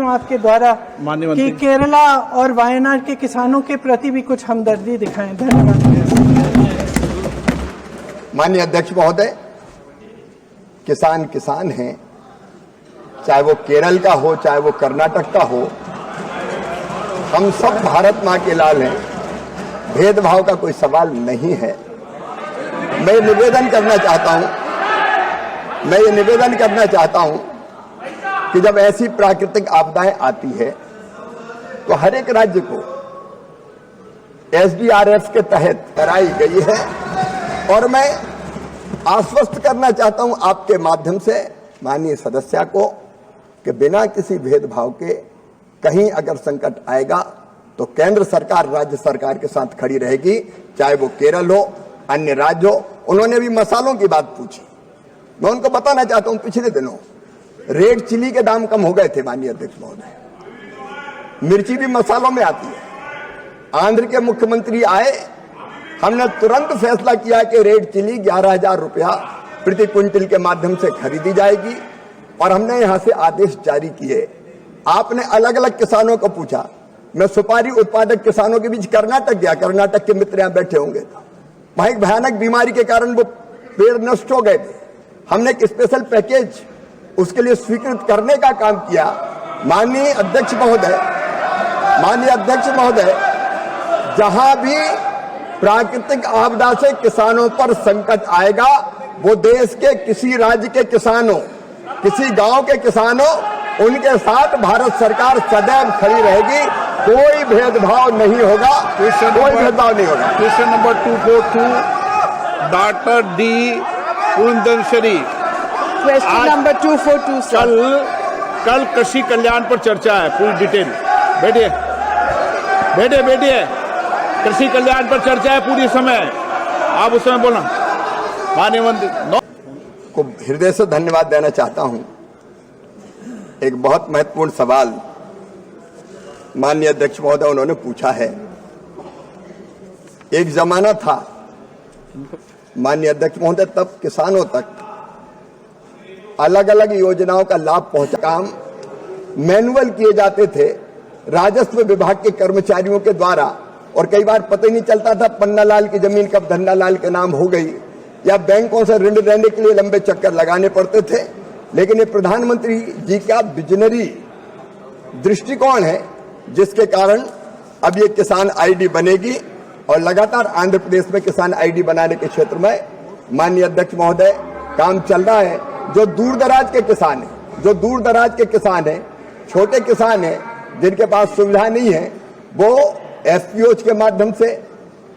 हूं आपके द्वारा कि केरला और वायनाड के किसानों के प्रति भी कुछ हमदर्दी दिखाएं। धन्यवाद। माननीय अध्यक्ष महोदय, किसान किसान हैं, चाहे वो केरल का हो चाहे वो कर्नाटक का हो, हम सब भारत मां के लाल हैं, भेदभाव का कोई सवाल नहीं है। मैं ये निवेदन करना चाहता हूं कि जब ऐसी प्राकृतिक आपदाएं आती है तो हर एक राज्य को एसडीआरएफ के तहत कराई गई है, और मैं आश्वस्त करना चाहता हूं आपके माध्यम से माननीय सदस्य को कि बिना किसी भेदभाव के कहीं अगर संकट आएगा तो केंद्र सरकार राज्य सरकार के साथ खड़ी रहेगी, चाहे वो केरल हो अन्य राज्य हो। उन्होंने भी मसालों की बात पूछी, मैं उनको बताना चाहता हूं पिछले दिनों रेड चिली के दाम कम हो गए थे माननीय अध्यक्ष महोदय। मिर्ची भी मसालों में आती है। आंध्र के मुख्यमंत्री आए, हमने तुरंत फैसला किया कि रेड चिली 11,000 रुपया प्रति क्विंटल के माध्यम से खरीदी जाएगी, और हमने यहां से आदेश जारी किए। आपने अलग अलग किसानों को पूछा, मैं सुपारी उत्पादक किसानों के बीच कर्नाटक गया, कर्नाटक के मित्र यहां बैठे होंगे, वहां एक भयानक बीमारी के कारण वो पेड़ नष्ट हो गए थे। हमने एक स्पेशल पैकेज उसके लिए स्वीकृत करने का काम किया। माननीय अध्यक्ष महोदय, जहां भी प्राकृतिक आपदा से किसानों पर संकट आएगा, वो देश के किसी राज्य के किसानों, किसी गांव के किसानों, उनके साथ भारत सरकार सदैव खड़ी रहेगी। कोई भेदभाव नहीं होगा, क्वेश्चन नंबर 242 डॉक्टर डी पुरंदरश्री। क्वेश्चन नंबर 242 कल कृषि कल्याण पर चर्चा है, पूरी डिटेल। बैठिए। कृषि कल्याण पर चर्चा है पूरी समय, आप उस समय बोलना। माननीय मंत्री को हृदय से धन्यवाद देना चाहता हूं। एक बहुत महत्वपूर्ण सवाल माननीय अध्यक्ष महोदय उन्होंने पूछा है। एक जमाना था माननीय अध्यक्ष महोदय, तब किसानों तक अलग अलग योजनाओं का लाभ पहुंचा काम मैनुअल किए जाते थे राजस्व विभाग के कर्मचारियों के द्वारा, और कई बार पता ही नहीं चलता था पन्नालाल की जमीन कब धन्नालाल के नाम हो गई, या बैंकों से ऋण लेने के लिए लंबे चक्कर लगाने पड़ते थे। लेकिन ये प्रधानमंत्री जी का विजनरी दृष्टिकोण है, जिसके कारण अब ये किसान आईडी बनेगी, और लगातार आंध्र प्रदेश में किसान आईडी बनाने के क्षेत्र में माननीय अध्यक्ष महोदय काम चल रहा है। जो दूर दराज के किसान हैं, छोटे किसान हैं, जिनके पास सुविधा नहीं है, वो एफपीओ के माध्यम से,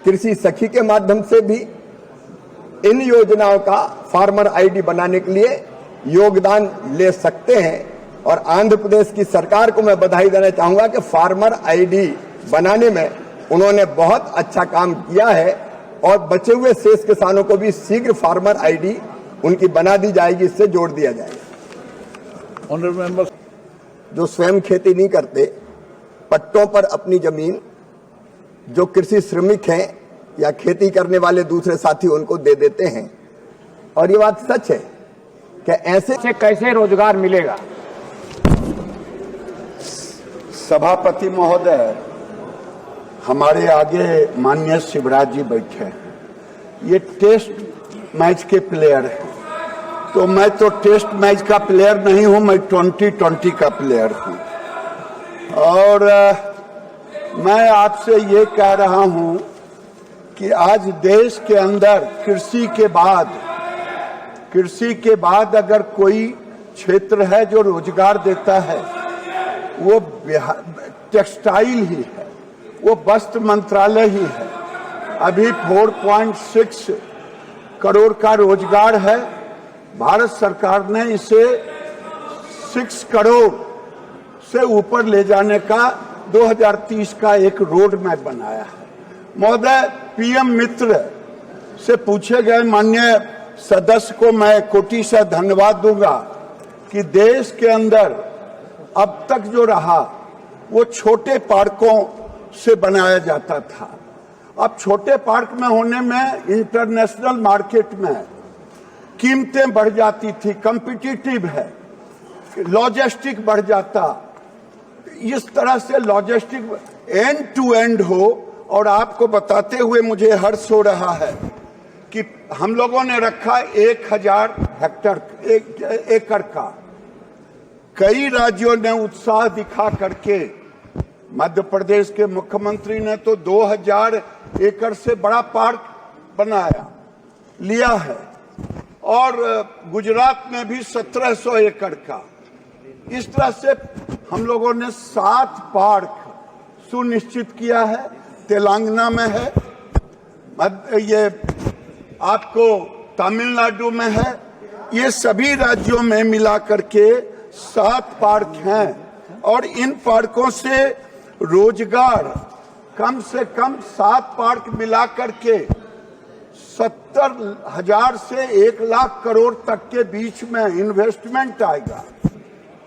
कृषि सखी के माध्यम से भी इन योजनाओं का फार्मर आईडी बनाने के लिए योगदान ले सकते हैं। और आंध्र प्रदेश की सरकार को मैं बधाई देना चाहूंगा कि फार्मर आईडी बनाने में उन्होंने बहुत अच्छा काम किया है, और बचे हुए शेष किसानों को भी शीघ्र फार्मर आईडी उनकी बना दी जाएगी, इससे जोड़ दिया जाएगा। ऑनरेबल मेंबर, जो स्वयं खेती नहीं करते, पट्टों पर अपनी जमीन, जो कृषि श्रमिक हैं या खेती करने वाले दूसरे साथी उनको दे देते हैं, और ये बात सच है कि ऐसे से कैसे रोजगार मिलेगा। सभापति महोदय, हमारे आगे माननीय शिवराज जी बैठे हैं, ये टेस्ट मैच के प्लेयर हैं, तो मैं तो टेस्ट मैच का प्लेयर नहीं हूं, मैं 2020 का प्लेयर हूं। और मैं आपसे ये कह रहा हूं कि आज देश के अंदर कृषि के बाद अगर कोई क्षेत्र है जो रोजगार देता है, वो टेक्सटाइल ही है, वो वस्त्र मंत्रालय ही है। अभी 4.6 करोड़ का रोजगार है, भारत सरकार ने इसे 6 करोड़ से ऊपर ले जाने का 2030 का एक रोड मैप बनाया है। महोदय, पीएम मित्र से पूछे गए माननीय सदस्य को मैं कोटि से धन्यवाद दूंगा कि देश के अंदर अब तक जो रहा वो छोटे पार्कों से बनाया जाता था। अब छोटे पार्क में होने में इंटरनेशनल मार्केट में कीमतें बढ़ जाती थी, कॉम्पिटिटिव है, लॉजिस्टिक बढ़ जाता, इस तरह से लॉजिस्टिक एंड टू एंड हो। और आपको बताते हुए मुझे हर्ष हो रहा है कि हम लोगों ने रखा 1000 हेक्टर एकड़ का। कई राज्यों ने उत्साह दिखा करके, मध्य प्रदेश के मुख्यमंत्री ने तो 2000 एकड़ से बड़ा पार्क बनाया लिया है, और गुजरात में भी 1700 एकड़ का। इस तरह से हम लोगों ने 7 पार्क सुनिश्चित किया है। तेलंगाना में है, ये आपको तमिलनाडु में है, ये सभी राज्यों में मिला करके 7 पार्क हैं। और इन पार्कों से रोजगार कम से कम 7 पार्क मिला करके 70,000 से 1 लाख करोड़ तक के बीच में इन्वेस्टमेंट आएगा।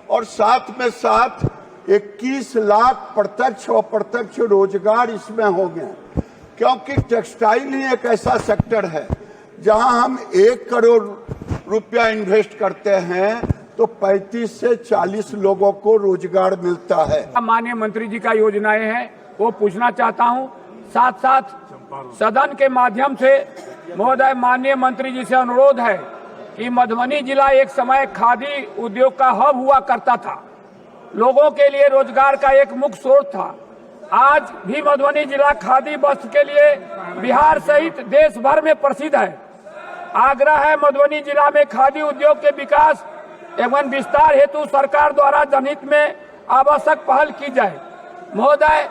और साथ में साथ 21 लाख प्रत्यक्ष और अप्रत्यक्ष रोजगार इसमें होंगे, क्योंकि टेक्सटाइल ही एक ऐसा सेक्टर है जहां हम 1 करोड़ रुपया इन्वेस्ट करते हैं तो 35 से 40 लोगों को रोजगार मिलता है। माननीय मंत्री जी का योजनाएं हैं वो पूछना चाहता हूं। साथ साथ सदन के माध्यम से महोदय माननीय मंत्री जी से अनुरोध है कि मधुबनी जिला एक समय खादी उद्योग का हब हुआ करता था, लोगों के लिए रोजगार का एक मुख्य स्रोत था। आज भी मधुबनी जिला खादी वस्त्र के लिए बिहार सहित देश भर में प्रसिद्ध है। आग्रह है मधुबनी जिला में खादी उद्योग के विकास एवं विस्तार हेतु सरकार द्वारा जनहित में आवश्यक पहल की जाए। महोदय,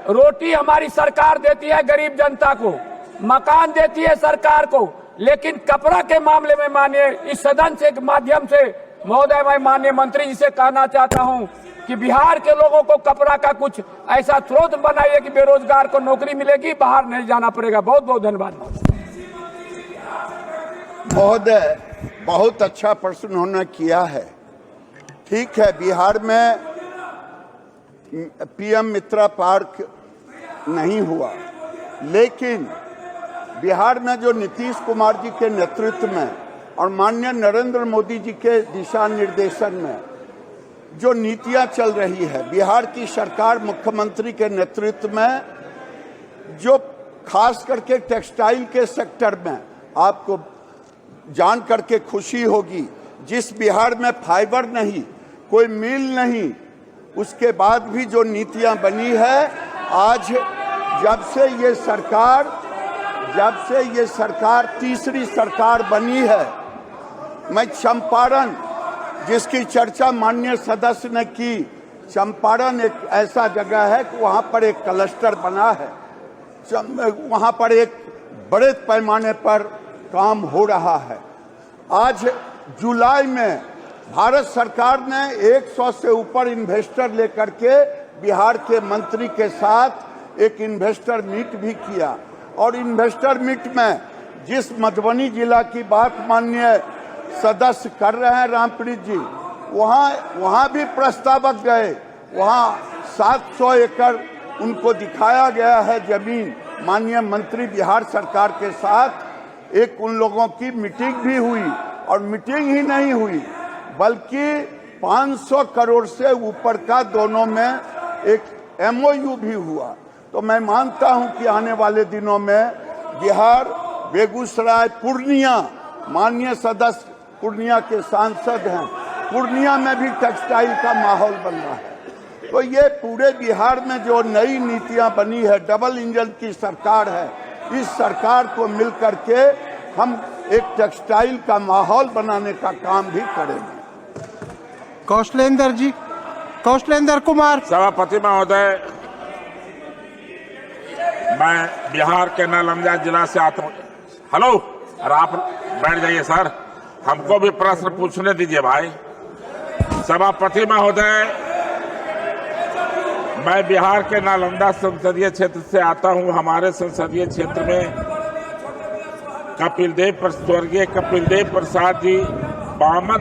रोटी हमारी सरकार देती है गरीब जनता को, मकान देती है सरकार को, लेकिन कपड़ा के मामले में माननीय इस सदन से माध्यम से महोदय मैं माननीय मंत्री जी से कहना चाहता हूं कि बिहार के लोगों को कपड़ा का कुछ ऐसा स्रोत बनाइए कि बेरोजगार को नौकरी मिलेगी, बाहर नहीं जाना पड़ेगा। बहुत बहुत धन्यवाद महोदय। बहुत अच्छा प्रश्न उन्होंने किया है। ठीक है, बिहार में पीएम मित्रा पार्क नहीं हुआ, लेकिन बिहार में जो नीतीश कुमार जी के नेतृत्व में और माननीय नरेंद्र मोदी जी के दिशा निर्देशन में जो नीतियां चल रही है, बिहार की सरकार मुख्यमंत्री के नेतृत्व में जो खास करके टेक्सटाइल के सेक्टर में, आपको जान करके खुशी होगी, जिस बिहार में फाइबर नहीं, कोई मिल नहीं, उसके बाद भी जो नीतियां बनी है, आज जब से ये सरकार तीसरी सरकार बनी है, मैं चंपारण, जिसकी चर्चा माननीय सदस्य ने की, चंपारण एक ऐसा जगह है कि वहां पर एक क्लस्टर बना है, वहां पर एक बड़े पैमाने पर काम हो रहा है। आज जुलाई में भारत सरकार ने 100 से ऊपर इन्वेस्टर लेकर के बिहार के मंत्री के साथ एक इन्वेस्टर मीट भी किया। और इन्वेस्टर मीट में जिस मधुबनी जिला की बात माननीय सदस्य कर रहे हैं रामप्रीत जी, वहाँ भी प्रस्तावक गए, वहाँ 700 एकड़ उनको दिखाया गया है जमीन। माननीय मंत्री बिहार सरकार के साथ एक उन लोगों की मीटिंग भी हुई, और मीटिंग ही नहीं हुई बल्कि 500 करोड़ से ऊपर का दोनों में एक MOU भी हुआ। तो मैं मानता हूं कि आने वाले दिनों में बिहार, बेगूसराय, पूर्णिया, माननीय सदस्य पूर्णिया के सांसद हैं, पूर्णिया में भी टेक्सटाइल का माहौल बन रहा है। तो ये पूरे बिहार में जो नई नीतियां बनी है, डबल इंजन की सरकार है, इस सरकार को मिल करके हम एक टेक्सटाइल का माहौल बनाने का काम भी करेंगे। कौशलेंद्र जी, कौशलेंद्र कुमार। सभापति महोदय, मैं बिहार के नालंदा जिला से आता हूँ। हेलो, अरे आप बैठ जाइए सर, हमको भी प्रश्न पूछने दीजिए भाई। सभापति महोदय, मैं बिहार के नालंदा संसदीय क्षेत्र से आता हूँ। हमारे संसदीय क्षेत्र में स्वर्गीय कपिल देव प्रसाद जी 52